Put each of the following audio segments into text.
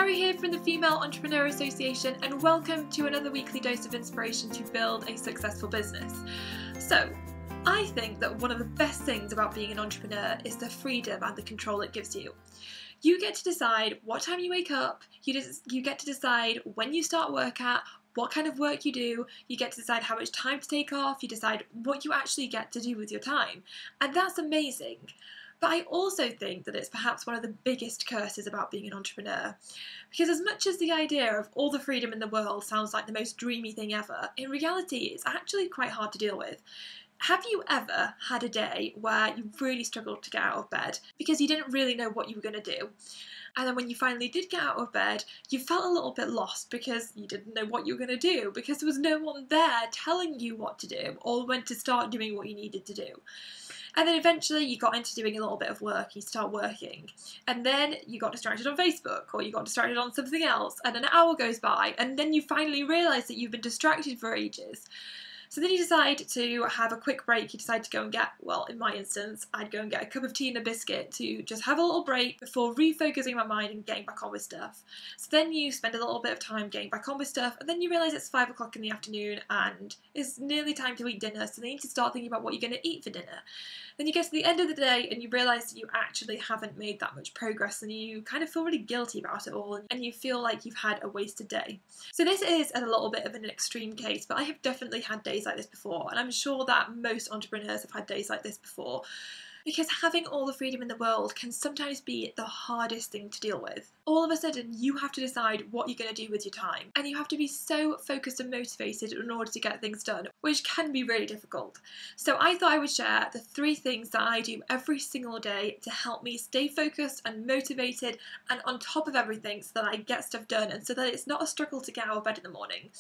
Carrie here from the Female Entrepreneur Association, and welcome to another weekly dose of inspiration to build a successful business. So, I think that one of the best things about being an entrepreneur is the freedom and the control it gives you. You get to decide what time you wake up, you get to decide when you start work at, what kind of work you do, you get to decide how much time to take off, you decide what you actually get to do with your time. And that's amazing. But I also think that it's perhaps one of the biggest curses about being an entrepreneur. Because as much as the idea of all the freedom in the world sounds like the most dreamy thing ever, in reality it's actually quite hard to deal with. Have you ever had a day where you really struggled to get out of bed because you didn't really know what you were going to do? And then when you finally did get out of bed, you felt a little bit lost because you didn't know what you were going to do, because there was no one there telling you what to do or when to start doing what you needed to do. And then eventually you got into doing a little bit of work, you start working, and then you got distracted on Facebook, or you got distracted on something else, and an hour goes by, and then you finally realise that you've been distracted for ages. So then you decide to have a quick break. You decide to go and get, well, in my instance, I'd go and get a cup of tea and a biscuit to just have a little break before refocusing my mind and getting back on with stuff. So then you spend a little bit of time getting back on with stuff, and then you realise it's 5 o'clock in the afternoon and it's nearly time to eat dinner, so then you need to start thinking about what you're going to eat for dinner. Then you get to the end of the day and you realise that you actually haven't made that much progress, and you kind of feel really guilty about it all, and you feel like you've had a wasted day. So this is a little bit of an extreme case, but I have definitely had days like this before, and I'm sure that most entrepreneurs have had days like this before, because having all the freedom in the world can sometimes be the hardest thing to deal with. All of a sudden you have to decide what you're going to do with your time, and you have to be so focused and motivated in order to get things done, which can be really difficult. So I thought I would share the 3 things that I do every single day to help me stay focused and motivated and on top of everything, so that I get stuff done and so that it's not a struggle to get out of bed in the morning.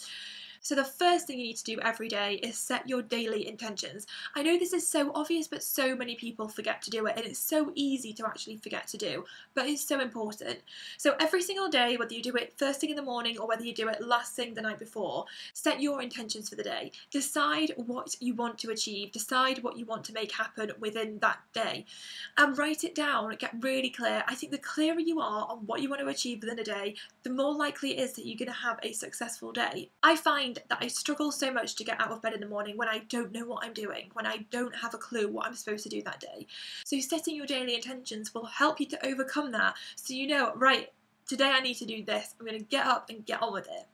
So the first thing you need to do every day is set your daily intentions. I know this is so obvious, but so many people forget to do it, and it's so easy to actually forget to do, but it's so important. So every single day, whether you do it first thing in the morning or whether you do it last thing the night before, set your intentions for the day. Decide what you want to achieve, decide what you want to make happen within that day, and write it down, get really clear. I think the clearer you are on what you want to achieve within a day, the more likely it is that you're going to have a successful day. I find that I struggle so much to get out of bed in the morning when I don't know what I'm doing, when I don't have a clue what I'm supposed to do that day. So setting your daily intentions will help you to overcome that, so you know, right, today I need to do this, I'm going to get up and get on with it.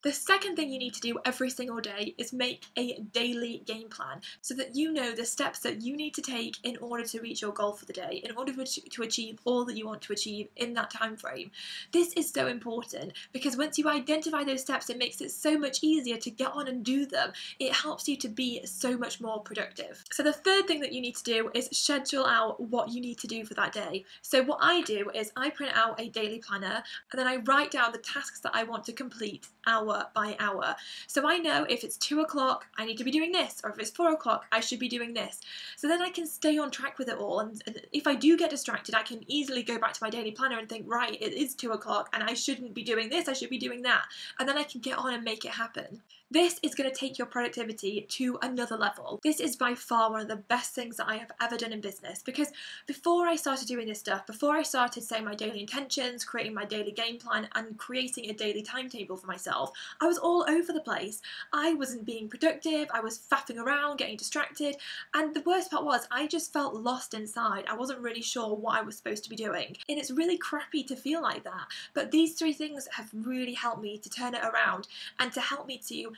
The second thing you need to do every single day is make a daily game plan, so that you know the steps that you need to take in order to reach your goal for the day, in order to achieve all that you want to achieve in that time frame. This is so important, because once you identify those steps, it makes it so much easier to get on and do them. It helps you to be so much more productive. So the third thing that you need to do is schedule out what you need to do for that day. So what I do is I print out a daily planner, and then I write down the tasks that I want to complete hour by hour. So I know if it's 2 o'clock I need to be doing this, or if it's 4 o'clock I should be doing this. So then I can stay on track with it all, and if I do get distracted I can easily go back to my daily planner and think, right, it is 2 o'clock and I shouldn't be doing this, I should be doing that, and then I can get on and make it happen. This is going to take your productivity to another level. This is by far one of the best things that I have ever done in business, because before I started doing this stuff, before I started setting my daily intentions, creating my daily game plan and creating a daily timetable for myself, I was all over the place. I wasn't being productive, I was faffing around, getting distracted, and the worst part was I just felt lost inside. I wasn't really sure what I was supposed to be doing, and it's really crappy to feel like that, but these 3 things have really helped me to turn it around and to help me to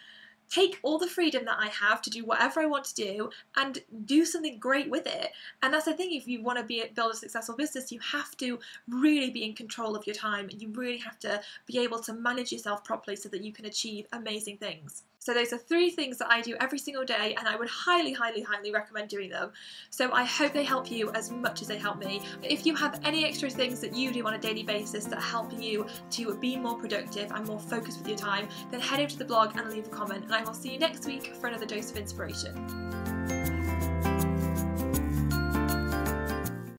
take all the freedom that I have to do whatever I want to do and do something great with it. And that's the thing, if you want to build a successful business, you have to really be in control of your time. You really have to be able to manage yourself properly so that you can achieve amazing things. So those are 3 things that I do every single day, and I would highly, highly, highly recommend doing them. So I hope they help you as much as they help me. But if you have any extra things that you do on a daily basis that help you to be more productive and more focused with your time, then head over to the blog and leave a comment, and I will see you next week for another dose of inspiration.